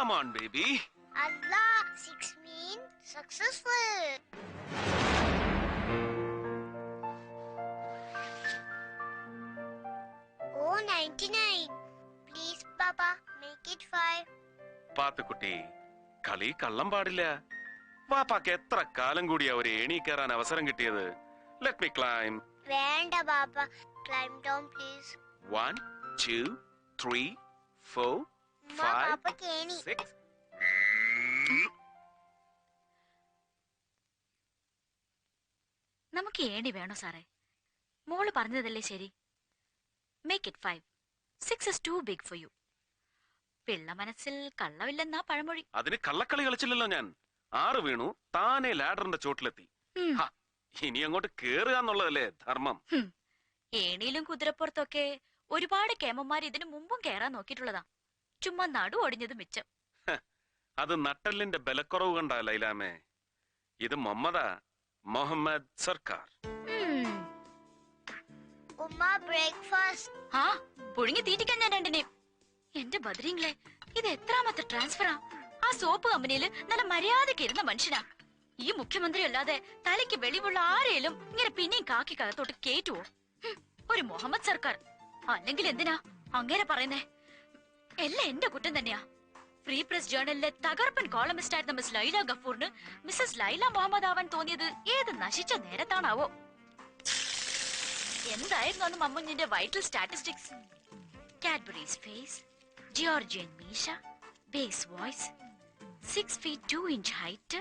Come on, baby. Allah, 6 means successful. Oh, 99. Please, Papa, make it 5. Pathukutty, കളി കള്ളം പാടില്ല. വാപ്പാക്ക് എത്ര കാലം കൂടിയാ ഒരു ഏണി കയറാൻ അവസരം കിട്ടിയത്? Let me climb. വേണ്ട Papa, climb down please. 1, 2, 3, 4, 5, Papa കേണി. 6. നമുക്ക് ഏണി വേണോ സാറേ? മോള് പറഞ്ഞതല്ലേ ശരി. Make it 5. 6 is too big for you. Pillai മനസ്സിൽ കള്ളമില്ലെന്നാ പഴമൊഴി. അതിന് കള്ളക്കളി കളിച്ചില്ലല്ലോ ഞാൻ. 6 വീണു, താനെ ലാഡറിന്റെ ചോട്ടിലെത്തി. ഇനി അങ്ങോട്ട് കേറുക എന്നുള്ളതല്ലേ ധർമ്മം. ഏണിയിലും കുതിരപ്പുറത്തൊക്കെ ഒരുപാട് കേമന്മാർ ഇതിനു മുമ്പും കേറാൻ നോക്കിയിട്ടുള്ളതാ. ചുമ്മാ നടു ഒടിഞ്ഞത് മിച്ചം. അത് നട്ടലിന്റെ ബലക്കുറവ് കണ്ടാ ലൈലാമേ. ഇത് മുഹമ്മദ് സർക്കാർ. ഉമ്മ ബ്രേക്ക്ഫാസ്റ്റ്. ആ പുഴുങ്ങി തീറ്റിക്കാൻ ഞാൻ രണ്ടിനെയും. എന്റെ ബദ്രീങ്ങളെ, ഇത് എത്രാമത്തെ ട്രാൻസ്ഫറാ? ആ സോപ്പ് കമ്പനിയിൽ നല്ല മര്യാദക്ക് ഇരുന്ന മനുഷ്യനാ. ഈ മുഖ്യമന്ത്രി അല്ലാതെ തലയ്ക്ക് വെളിവുള്ള ആരെയും ഇങ്ങനെ പിന്നെയും കാക്കി കകത്തോട്ട് കേറ്റുവോ? ഒരു മുഹമ്മദ് സർക്കാർ. അല്ലെങ്കിൽ എന്തിനാ അങ്ങനെ പറയുന്നേ? എല്ലാം എന്റെ കുറ്റം തന്നെയാ. ഫ്രീ പ്രസ് ജേർണലിലെ തകർപ്പൻ കോളമിസ്റ്റ് ആയിരുന്ന മിസ് ലൈല ഗഫൂറിന് മിസ്സസ് ലൈല മുഹമ്മദ് ആവാൻ തോന്നിയത് ഏത് നശിച്ച നേരത്താണാവോ? എന്തായിരുന്നു അന്ന് മമ്മുഞ്ഞിന്റെ vital statistics? Cadbury's face, Georgian മീശ, bass voice, 6 feet 2 inch height,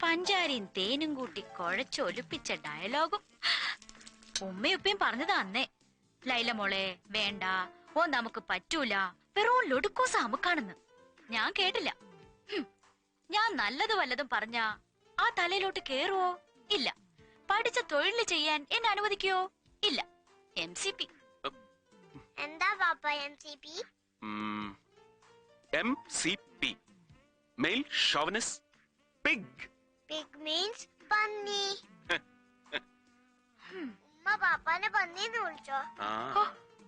പഞ്ചാരിയും തേനും കൂട്ടി കുഴച്ചൊലിപ്പിച്ച ഡയലോഗും. ഉമ്മയുപ്പയും പറഞ്ഞതാ അന്നേ. ലൈല മോളെ വേണ്ട, ഓ നമുക്ക് പറ്റൂല, വെറും ലൊടുക്കോസ അമുക്കാണെന്ന്. ഞാൻ കേട്ടില്ല. ഞാൻ നല്ലതും വല്ലതും പറഞ്ഞ ആ തലയിലോട്ട് കേറുവോ? ഇല്ല. പഠിച്ച തൊഴിൽ ചെയ്യാൻ എന്നെ അനുവദിക്കോ? ഇല്ല. MCP. എന്താ പാപ്പ MCP? MCP, male chauvinist pig. Pig means പന്നി. ഉമ്മ പാപ്പാനെ പന്നിന്ന് വിളിച്ചോ?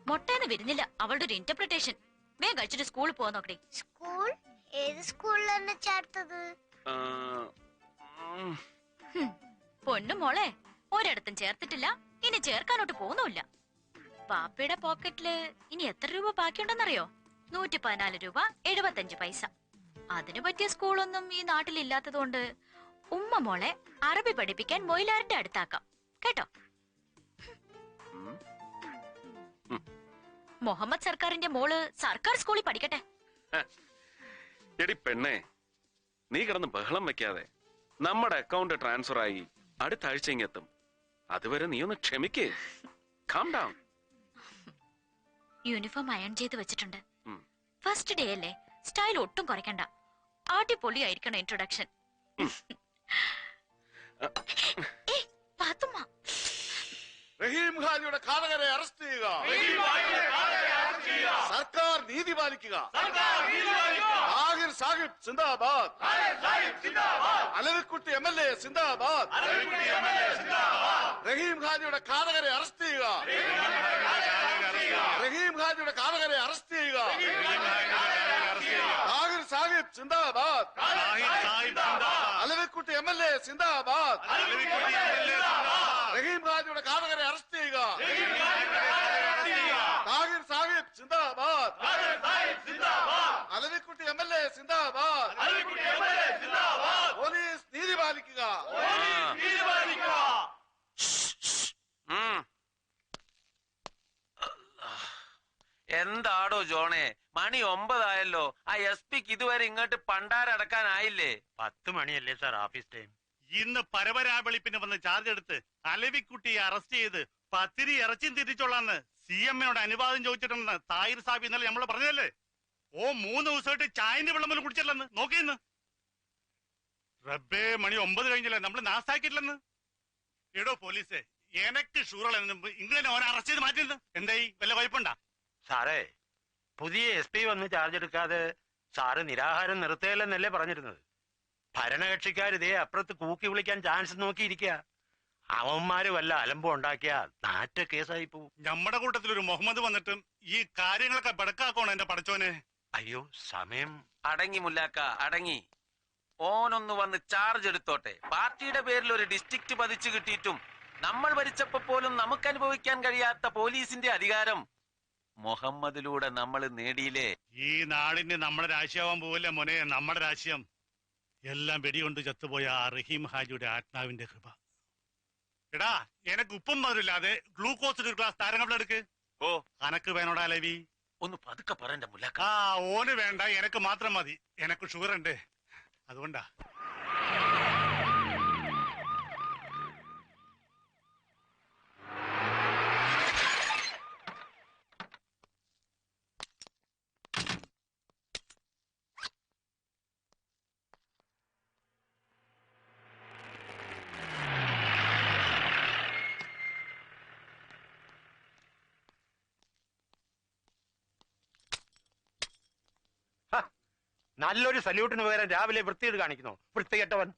മൊട്ടേന്ന് വരുന്നില്ല അവളുടെ ഒരു ഇന്റർപ്രിട്ടേഷൻ. വേഗം കഴിച്ചിട്ട് സ്കൂളിൽ പോവാൻ നോക്കണേ. സ്കൂൾ? ഏത് സ്കൂളിലാണ് ചേർത്തത്? പൊന്നു മോളെ, ഒരിടത്തും ചേർത്തിട്ടില്ല, ഇനി ചേർക്കാനോട്ട് പോകുന്നുമില്ല. പാപ്പയുടെ പോക്കറ്റില് ഇനി എത്ര രൂപ ബാക്കിയുണ്ടെന്നറിയോ? 114 രൂപ 75 പൈസ. അതിനു പറ്റിയ സ്കൂളൊന്നും ഈ നാട്ടിലില്ലാത്തതുകൊണ്ട് ഉമ്മ മോളെ അറബി പഠിപ്പിക്കാൻ മൊയിലാറിന്റെ അടുത്താക്കാം കേട്ടോ. മുഹമ്മദ് സർക്കാരിന്റെ മോള് സർക്കാർ സ്കൂളിൽ പഠിക്കട്ടെ. എടി പെണ്ണേ, നീ കിടന്ന് ബഹളം വെക്കാതെ. നമ്മുടെ അക്കൗണ്ട് ട്രാൻസ്ഫർ ആയി അടുത്ത ആഴ്ച ഇങ്ങെത്തും. അതുവരെ നീ ഒന്ന് ക്ഷമിക്കേ. Calm down. യൂണിഫോം അയൺ ചെയ്ത് വെച്ചിട്ടുണ്ട്. ഫസ്റ്റ് ഡേ അല്ലേ, സ്റ്റൈൽ ഒട്ടും കുറയ്ക്കണ്ട. അടിപൊളിയായിരിക്കണം ഇൻട്രൊഡക്ഷൻ. റഹീം ഖാജിയുടെ ഘാതകരെ അറസ്റ്റ് ചെയ്യുക. സർക്കാർ നീതി പാലിക്കുക. ആഹിർ സാഹിബ് സിന്ദാബാദ്. അലവിക്കുട്ടി MLA സിന്ദാബാദ്. റഹീം ഖാജിയുടെ ഘാതകരെ അറസ്റ്റ് ചെയ്യുക. റഹീം ഖാജിയുടെ ഘാതകരെ അറസ്റ്റ് ചെയ്യുക. ആഹിർ സാഹിബ് സിന്ദാബാദ്. അലവിക്കുട്ടി MLA സിന്ദാബാദ്. റഹീം ഖാജിയുടെ ഘാതകരെ അറസ്റ്റ് ചെയ്യുക. താഹിർ സാഹിബ് സിന്ദാബാദ്. അലവിക്കുട്ടി MLA സിന്ദാബാദ്. പോലീസ് നീതി പാലിക്കുക. എന്താടോ ജോണേ, മണി 9 ആയല്ലോ. ആ SP-ക്ക് ഇതുവരെ ഇങ്ങോട്ട് പണ്ടാരടക്കാനായില്ലേ? 10 മണിയല്ലേ സാർ ഓഫീസ് ടൈം. ഇന്ന് പരപരാവെളിപ്പിന് വന്ന് ചാർജ് എടുത്ത് അലവിക്കുട്ടിയെ അറസ്റ്റ് ചെയ്ത് പത്തിരി ഇറച്ചിയും തിരിച്ചോളാന്ന് CM-നോട് അനുവാദം ചോദിച്ചിട്ടുണ്ടെന്ന് താഹിർ സാബ് ഇന്നലെ നമ്മള് പറഞ്ഞതല്ലേ? ഓ 3 ദിവസമായിട്ട് ചായന്റെ വെള്ളം പോലും കുടിച്ചില്ലെന്ന് നോക്കിയെന്ന്. റബ്ബേ, മണി 9 കഴിഞ്ഞില്ല, നമ്മള് നാസാക്കിയിട്ടില്ലെന്ന്. എടോ പോലീസേ, എനക്ക് ഷൂറുള്ള ഇങ്ങനെ ഓരോ അറസ്റ്റ് ചെയ്ത് മാറ്റിയെന്ന്. എന്തായി, വല്ല കുഴപ്പമുണ്ടാ? സാറേ, പുതിയ SP വന്ന് ചാർജ് എടുക്കാതെ സാറ് നിരാഹാരം നിർത്തുകയല്ലെന്നല്ലേ പറഞ്ഞിരുന്നത്? ഭരണകക്ഷിക്കാരിതേ അപ്പുറത്ത് കൂക്കി വിളിക്കാൻ ചാൻസ് നോക്കിയിരിക്കുക. അവന്മാര് വല്ല അലമ്പം ഉണ്ടാക്കിയ നാറ്റ കേസായി പോവും. നമ്മുടെ കൂട്ടത്തിലൊരു മുഹമ്മദ് വന്നിട്ടും ഈ കാര്യങ്ങളൊക്കെ ബടക്കാക്കണോ എന്റെ പടച്ചോനെ? അയ്യോ സമയം. അടങ്ങി മുല്ലാക്ക അടങ്ങി. ഓനൊന്ന് വന്ന് ചാർജ് എടുത്തോട്ടെ. പാർട്ടിയുടെ പേരിൽ ഒരു ഡിസ്ട്രിക്ട് പതിച്ചു കിട്ടിയിട്ടും നമ്മൾ ഭരിച്ചപ്പോ പോലും നമുക്ക് അനുഭവിക്കാൻ കഴിയാത്ത പോലീസിന്റെ അധികാരം മുഹമ്മദിലൂടെ നമ്മൾ നേടിയില്ലേ. ഈ നാടിന് നമ്മുടെ രാശിയാവാൻ പോവില്ല മോനെ, നമ്മുടെ രാശിയം. എല്ലാം വെടികൊണ്ട് ചത്തുപോയ ആ റഹീം ഹാജിയുടെ ആത്മാവിന്റെ കൃപ. എടാ എനക്ക് ഉപ്പും മധുരില്ലാതെ ഗ്ലൂക്കോസിന്റെ ഒരു ഗ്ലാസ് താരങ്ങളെടുക്ക്. ഓ അനക്ക് വേണോടാ ലവി? ഒന്ന് പതുക്കെ പറയണ്ട മുല്ലാക്ക. ആ ഓന് വേണ്ട, എനക്ക് മാത്രം മതി. എനക്ക് ഷുഗർ ഉണ്ട്, അതുകൊണ്ടാ. നല്ലൊരു സല്യൂട്ടിന് പകരം രാവിലെ വൃത്തിയിട്ട് കാണിക്കുന്നു, വൃത്തികെട്ടവൻ.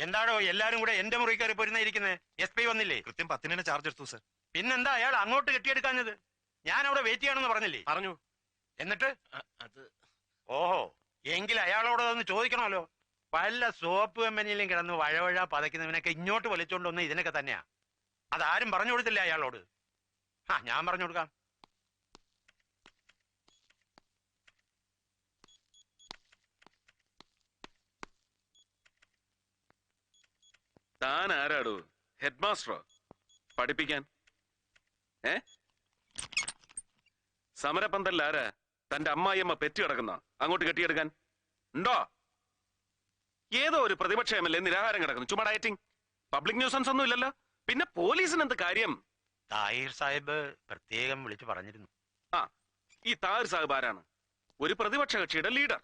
എന്താണോ എല്ലാരും കൂടെ എന്റെ മുറി കയറി പോരുന്നിരിക്കുന്നത്? SP വന്നില്ലേ? കൃത്യം 10 ചാർജ് എടുത്തു സർ. പിന്നെന്താ അയാൾ അങ്ങോട്ട് കെട്ടിയെടുക്കാഞ്ഞത്? ഞാൻ അവിടെ വെയിറ്റ് ചെയ്യണമെന്ന് പറഞ്ഞില്ലേ? പറഞ്ഞു. എന്നിട്ട് അത് ഓഹോ, എങ്കിൽ അയാളോട് ഒന്ന് ചോദിക്കണമല്ലോ. പല സോപ്പ് കമ്പനിയിലും കിടന്ന് വഴവഴ പതയ്ക്കുന്നവനൊക്കെ ഇങ്ങോട്ട് വലിച്ചോണ്ടൊന്ന് ഇതിനൊക്കെ തന്നെയാ. അതാരും പറഞ്ഞു കൊടുത്തില്ല അയാളോട്. ഞാൻ പറഞ്ഞു കൊടുക്കാം. താൻ ആരാടോ? ഹെഡ് മാസ്റ്ററോ? പഠിപ്പിക്കാൻ? സമരപന്തലിൽ ആരാ? തന്റെ അമ്മായിയമ്മ പെറ്റി കിടക്കുന്ന അങ്ങോട്ട് കെട്ടിയെടുക്കാൻ ഉണ്ടോ? ഏതോ ഒരു പ്രതിപക്ഷ MLA നിരാഹാരം കിടക്കുന്നു, ചുമ്മാ ഡയറ്റിംഗ്. പബ്ലിക് ന്യൂസൻസ് ഒന്നും ഇല്ലല്ലോ, പിന്നെ പോലീസിന് എന്ത് കാര്യം? താഹിർ സാഹിബ് പ്രത്യേകം വിളിച്ചു പറഞ്ഞിരുന്നു. ഈ താഹിർ സാഹിബ് ആരാണ്? ഒരു പ്രതിപക്ഷ കക്ഷിയുടെ ലീഡർ.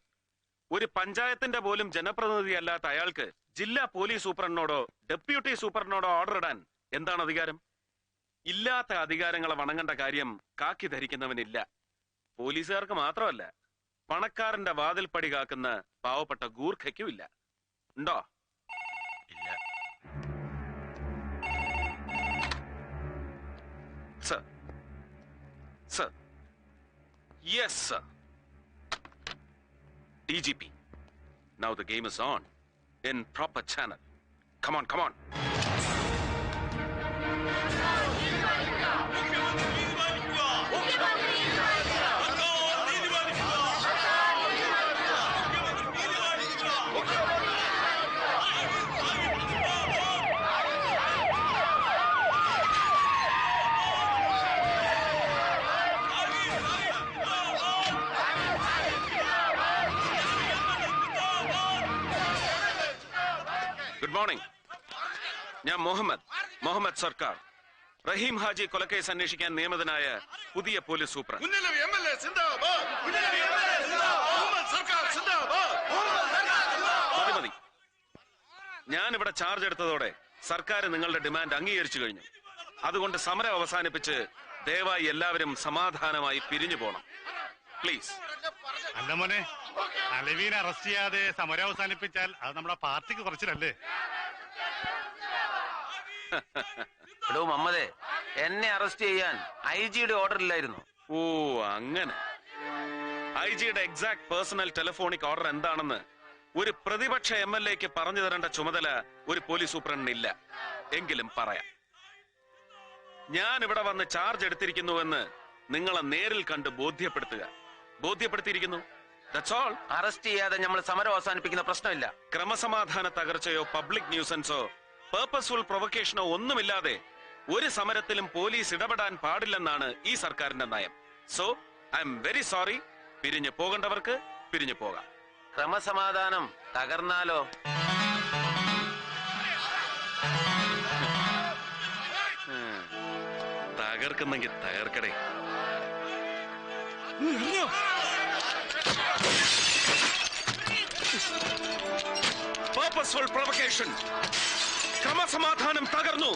ഒരു പഞ്ചായത്തിന്റെ പോലും ജനപ്രതിനിധി അല്ലാത്ത അയാൾക്ക് ജില്ലാ പോലീസ് സൂപ്രണ്ടിനോടോ ഡെപ്യൂട്ടി സൂപ്രണ്ടിനോടോ ഓർഡർ ഇടാൻ എന്താണ് അധികാരം? ഇല്ലാത്ത അധികാരങ്ങളെ വണങ്ങേണ്ട കാര്യം കാക്കി ധരിക്കുന്നവനില്ല. പോലീസുകാർക്ക് മാത്രമല്ല, പണക്കാരന്റെ വാതിൽപ്പടി കാക്കുന്ന പാവപ്പെട്ട ഗൂർഖയ്ക്കും ഇല്ല. ഉണ്ടോ? ഇല്ല. Sir, sir, yes sir. DGP, now the game is on in proper channel. Come on, come on. Good morning. ഞാൻ മുഹമ്മദ് സർക്കാർ, റഹീം ഹാജി കൊലക്കേസ് അന്വേഷിക്കാൻ നിയമിതനായ പുതിയ പോലീസ് സൂപ്രണ്ട്. മുന്നിലെ MLA സിന്ദാബാദ്. മുന്നിലെ MLA സിന്ദാബാദ്. മുഹമ്മദ് സർക്കാർ സിന്ദാബാദ്. മതി മതി. ഞാൻ ഇവിടെ ചാർജ് എടുത്തതോടെ സർക്കാർ നിങ്ങളുടെ ഡിമാൻഡ് അംഗീകരിച്ചു കഴിഞ്ഞു. അതുകൊണ്ട് സമരം അവസാനിപ്പിച്ച് ദയവായി എല്ലാവരും സമാധാനമായി പിരിഞ്ഞു പോണം, പ്ലീസ്. അല്ല മോനെ, അലവീനെ അറസ്റ്റ് ചെയ്യാതെ സമരം അവസാനിപ്പിച്ചാൽ അത് നമ്മുടെ പാർട്ടിക്ക് കുറച്ചിലല്ലേ? എടോ മമ്മദേ, എന്നെ അറസ്റ്റ് ചെയ്യാൻ IG-യുടെ ഓർഡർ ഇല്ലായിരുന്നു. ഓ അങ്ങനെ. IG-യുടെ എക്സാക്ട് പേഴ്സണൽ ടെലിഫോണിക് ഓർഡർ എന്താണെന്ന് ഒരു പ്രതിപക്ഷ MLA-ക്ക് പറഞ്ഞു തരേണ്ട ചുമതല ഒരു പോലീസ് സൂപ്രണ്ടിനില്ല. എങ്കിലും പറയാം. ഞാൻ ഇവിടെ വന്ന് ചാർജ് എടുത്തിരിക്കുന്നുവെന്ന് നിങ്ങളെ നേരിൽ കണ്ട് ബോധ്യപ്പെടുത്തിയിരിക്കുന്നു. That's all. അറസ്റ്റ് ചെയ്യാതെ നമ്മൾ സമരം അവസാനിപ്പിക്കുന്ന പ്രശ്നമില്ല. ക്രമസമാധാന തകർച്ചയോ പബ്ലിക് ന്യൂസൻസോ പേർപ്പസ്ഫുൾ പ്രൊവക്കേഷനോ ഒന്നുമില്ലാതെ ഒരു സമരത്തിലും പോലീസ് ഇടപെടാൻ പാടില്ലെന്നാണ് ഈ സർക്കാരിന്റെ നയം. So I am very sorry. പിരിഞ്ഞു പോകേണ്ടവർക്ക് പിരിഞ്ഞു പോകാം. ക്രമസമാധാനം തകർന്നാലോ? തകർക്കുന്നെങ്കിൽ തകർക്കടേ. Purposeful provocation. ക്രമസമാധാനം തകർന്നു.